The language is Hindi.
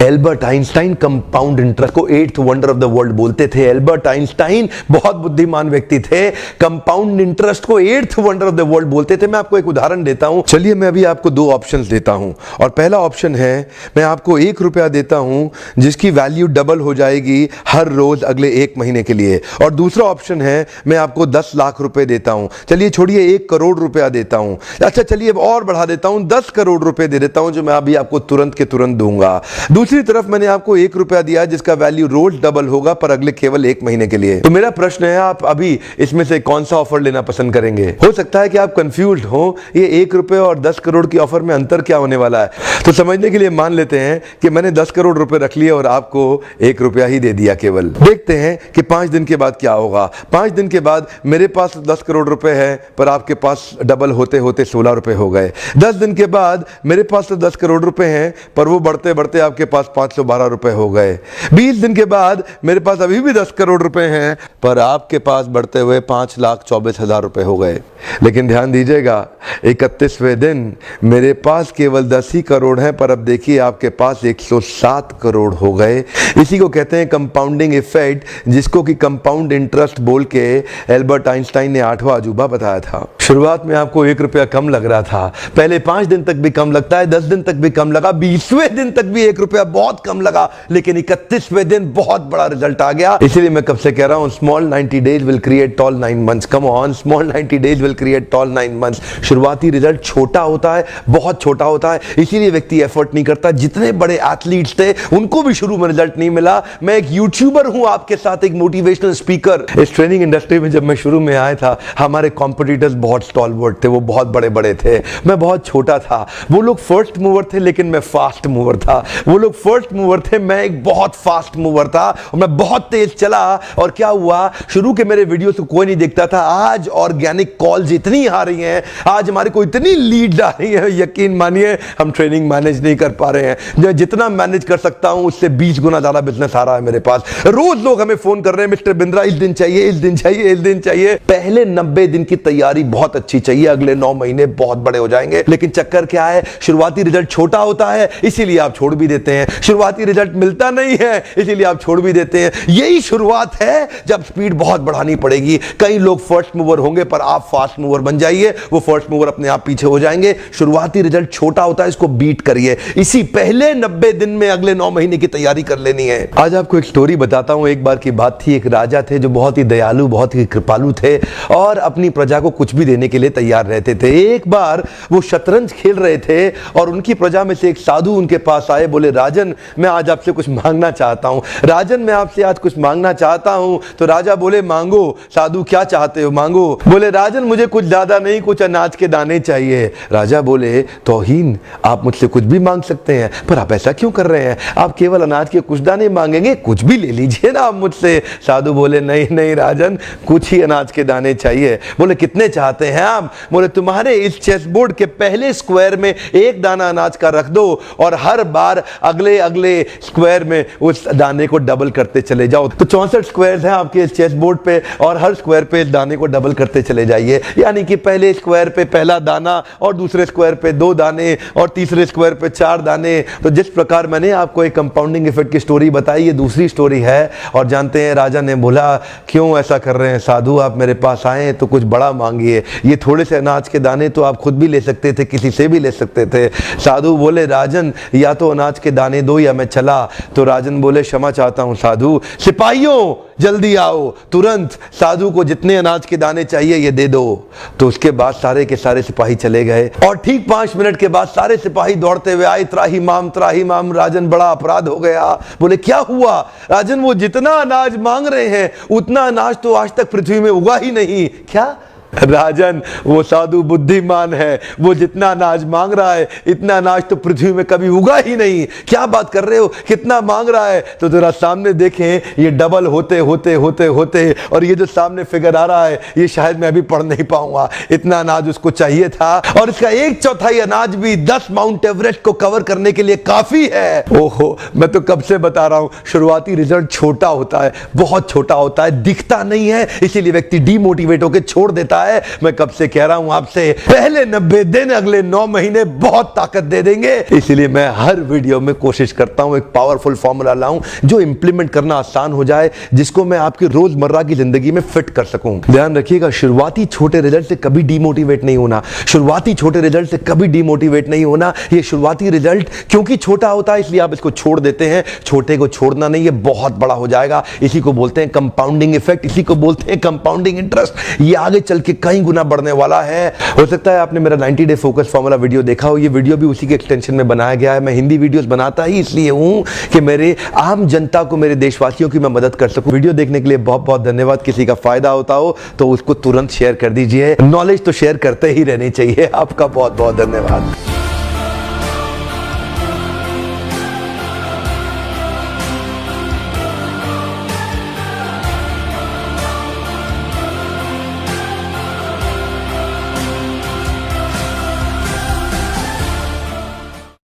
एल्बर्ट आइंस्टाइन कंपाउंड इंटरेस्ट को eighth wonder of the world बोलते थे। एल्बर्ट आइंस्टाइन बहुत बुद्धिमान व्यक्ति थे, कंपाउंड इंटरेस्ट को eighth wonder of the world बोलते थे। मैं आपको एक उदाहरण देता हूं। चलिए मैं अभी आपको दो ऑप्शंस देता हूं, और पहला ऑप्शन है मैं आपको 1 रुपया देता हूं जिसकी वैल्यू डबल हो जाएगी हर रोज अगले 1 महीने के लिए, और दूसरा ऑप्शन है मैं आपको 10 लाख रुपए देता हूं। चलिए छोड़िए 1 करोड़ रुपया देता हूं, अच्छा चलिए और बढ़ा देता हूं 10 करोड़ रुपए दे देता हूं, जो मैं अभी आपको तुरंत के तुरंत दूंगा। दूसरी तरफ मैंने आपको 1 रुपया दिया जिसका वैल्यू रोज डबल होगा पर अगले केवल 1 महीने के लिए। तो मेरा प्रश्न है आप अभी इसमें से कौन सा ऑफर लेना पसंद करेंगे? हो सकता है कि आप कंफ्यूज्ड हो, ये 1 रुपए और 10 करोड़ की ऑफर में अंतर क्या होने वाला है। तो समझने के लिए मान लेते हैं कि मैंने 10 करोड़ रुपए रख लिए और आपको 1 रुपया ही दे दिया केवल। देखते हैं कि 5 दिन के बाद क्या होगा। 5 दिन के बाद मेरे पास 10 करोड़ रुपए है पर आपके पास डबल होते होते 16 रुपए हो गए। 10 दिन के बाद मेरे पास तो 10 करोड़ रुपए हैं पर वो बढ़ते बढ़ते आपके पास 512 रुपए हो गए। 20 दिन के बाद मेरे पास अभी भी 10 करोड़ रुपए हैं पर आपके पास बढ़ते हुए 5,24,000 रुपए हो गए। लेकिन ध्यान दीजिएगा 31वें दिन मेरे पास केवल 10 ही करोड़ हैं पर अब देखिए आपके पास 107 करोड़ हो गए। इसी को कहते हैं कंपाउंडिंग इफेक्ट, जिसको कि कंपाउंड इंटरेस्ट बोल के एल्बर्ट आइंस्टाइन ने 8वां अजूबा बताया था। शुरुआत में आपको 1 रुपया कम लग रहा था, पहले 5 दिन तक भी कम लगता है, 10 दिन तक भी कम लगा, 20वें दिन तक भी 1 रुपया बहुत कम लगा, लेकिन 31वें दिन बहुत बड़ा रिजल्ट आ गया। इसलिए मैं कब से कह रहा हूं small 90 days will create tall 9 months. Come on, small 90 days will create tall 9 months. शुरुआती रिजल्ट छोटा होता है, बहुत छोटा होता है, इसीलिए व्यक्ति एफर्ट नहीं करता। जितने बड़े एथलीट्स थे उनको भी शुरू में रिजल्ट नहीं मिला। मैं एक यूट्यूबर हूं आपके साथ, एक मोटिवेशनल स्पीकर। इस ट्रेनिंग इंडस्ट्री में जब मैं शुरू में आया था हमारे कॉम्पिटिटर्स बहुत स्टॉलवर्ट थे, वो बहुत बड़े बड़े थे, मैं बहुत छोटा था। वो लोग फर्स्ट मूवर थे लेकिन मैं फास्ट मूवर था। वो लोग फर्स्ट मूवर थे, मैं एक बहुत फास्ट मूवर था और मैं बहुत तेज चला। और क्या हुआ, शुरू के मेरे वीडियोस को कोई नहीं देखता था। आज ऑर्गेनिक कॉल्स इतनी आ रही हैं, आज हमारे को इतनी लीड आ रही है, यकीन मानिए हम ट्रेनिंग मैनेज नहीं कर पा रहे हैं। जितना मैनेज कर सकता हूं उससे 20 गुना ज्यादा बिजनेस आ रहा है मेरे पास। रोज लोग हमें फोन कर रहे हैं, मिस्टर बिंद्रा इस दिन चाहिए, इस दिन चाहिए, इस दिन चाहिए। पहले 90 दिन की तैयारी बहुत अच्छी चाहिए, अगले 9 महीने बहुत बड़े हो जाएंगे। लेकिन चक्कर क्या है, शुरुआती रिजल्ट छोटा होता है इसीलिए आप छोड़ भी देते हैं। शुरुआती रिजल्ट मिलता नहीं है इसीलिए आप छोड़ भी देते हैं। यही शुरुआत है, जब स्पीड बहुत बढ़ानी पड़ेगी। कई लोग फर्स्ट मूवर होंगे पर आप फास्ट मूवर बन जाइए, वो फर्स्ट मूवर अपने आप पीछे हो जाएंगे। शुरुआती रिजल्ट छोटा होता है, इसको बीट करिए। इसी पहले 90 दिन में अगले 9 महीने की तैयारी कर लेनी है। आज आपको एक स्टोरी बताता हूं। एक बार की बात थी, एक राजा थे जो बहुत ही दयालु, बहुत ही कृपालु थे और अपनी प्रजा को कुछ भी देने के लिए तैयार रहते थे। एक बार वो शतरंज खेल रहे थे और उनकी प्रजा में से एक साधु उनके पास आए, बोले राजन मैं आज आपसे कुछ मांगना चाहता हूं। राजन मैं आपसे आज कुछ मांगना चाहता हूं। तो राजा बोले मांगो। साधु क्या चाहते हो, मांगो। बोले राजन मुझे कुछ ज्यादा नहीं, कुछ अनाज के दाने चाहिए। राजा बोले तौहीन, आप मुझसे कुछ भी मांग सकते हैं पर आप ऐसा क्यों कर रहे हैं, आप केवल अनाज के कुछ दाने मांगेंगे, कुछ भी ले लीजिए ना आप मुझसे। साधु बोले नहीं नहीं राजन, कुछ ही अनाज के दाने चाहिए। बोले कितने चाहते हैं आप? बोले तुम्हारे इस चेस बोर्ड के पहले स्क्वायर में 1 दाना अनाज का रख दो और हर बार अगले अगले स्क्वायर में उस दाने को डबल करते चले जाओ। तो 64 स्क्वायर्स हैं आपके इस चेस बोर्ड पे और हर स्क्वायर पे इस दाने को डबल करते चले जाइए। यानी कि पहले स्क्वायर पे पहला दाना और दूसरे स्क्वायर पे 2 दाने और तीसरे स्क्वायर पे 4 दाने। तो जिस प्रकार मैंने आपको एक कंपाउंडिंग इफेक्ट की स्टोरी बताई, ये दूसरी स्टोरी है। और जानते हैं राजा ने बोला क्यों ऐसा कर रहे हैं साधु, आप मेरे पास आए तो कुछ बड़ा मांगिए। ये थोड़े से अनाज के दाने तो आप खुद भी ले सकते थे, किसी से भी ले सकते थे। साधु बोले राजन या तो अनाज के दाने दो या मैं चला। तो राजन बोले क्षमा चाहता हूं साधु, सिपाहियों जल्दी आओ, तुरंत साधु को जितने अनाज के दाने चाहिए ये दे दो। तो उसके बाद सारे के सारे सिपाही चले गए और ठीक 5 मिनट के बाद सारे सिपाही दौड़ते हुए आए, त्राही माम। राजन बड़ा अपराध हो गया। बोले क्या हुआ? राजन वो जितना अनाज मांग रहे हैं उतना अनाज तो आज तक पृथ्वी में उगा ही नहीं। क्या? राजन वो साधु बुद्धिमान है, वो जितना अनाज मांग रहा है इतना अनाज तो पृथ्वी में कभी उगा ही नहीं। क्या बात कर रहे हो, कितना मांग रहा है? तो जरा सामने देखें, ये डबल होते होते होते होते और ये जो सामने फिगर आ रहा है ये शायद मैं अभी पढ़ नहीं पाऊंगा। इतना अनाज उसको चाहिए था और इसका 1/4 अनाज भी 10 माउंट एवरेस्ट को कवर करने के लिए काफी है। ओहो, मैं तो कब से बता रहा हूं शुरुआती रिजल्ट छोटा होता है, बहुत छोटा होता है, दिखता नहीं है, इसीलिए व्यक्ति डीमोटिवेट होकर छोड़ देता रहा है। मैं कब से कह रहा हूं आपसे, पहले 90 दिन अगले 9 महीने बहुत ताकत दे देंगे। इसलिए मैं हर वीडियो में कोशिश करता हूं एक पावरफुल फॉर्मूला लाऊं जो इंप्लीमेंट करना आसान हो जाए, जिसको मैं आपकी रोजमर्रा की जिंदगी में फिट कर सकूं। ध्यान रखिएगा, शुरुआती छोटे रिजल्ट से कभी डीमोटिवेट नहीं होना। शुरुआती छोटे रिजल्ट से कभी डीमोटिवेट नहीं होना। ये शुरुआती रिजल्ट क्योंकि छोटा होता है इसलिए आप इसको छोड़ देते हैं। छोटे को छोड़ना नहीं, ये बहुत बड़ा हो जाएगा। इसी को बोलते हैं कंपाउंडिंग इफेक्ट, इसी को बोलते हैं कंपाउंडिंग इंटरेस्ट। ये आगे चल के कई गुना बढ़ने वाला है। हो सकता है आपने मेरा 90 डे फोकस फॉर्मूला वीडियो देखा हो। ये वीडियो भी उसी के एक्सटेंशन में बनाया गया है। मैं हिंदी वीडियोस बनाता ही इसलिए हूं कि मेरे आम जनता को, मेरे देशवासियों की मैं मदद कर सकूं। वीडियो देखने के लिए बहुत बहुत धन्यवाद। किसी का फायदा होता हो तो उसको तुरंत शेयर कर दीजिए। नॉलेज तो शेयर करते ही रहनी चाहिए। आपका बहुत बहुत धन्यवाद।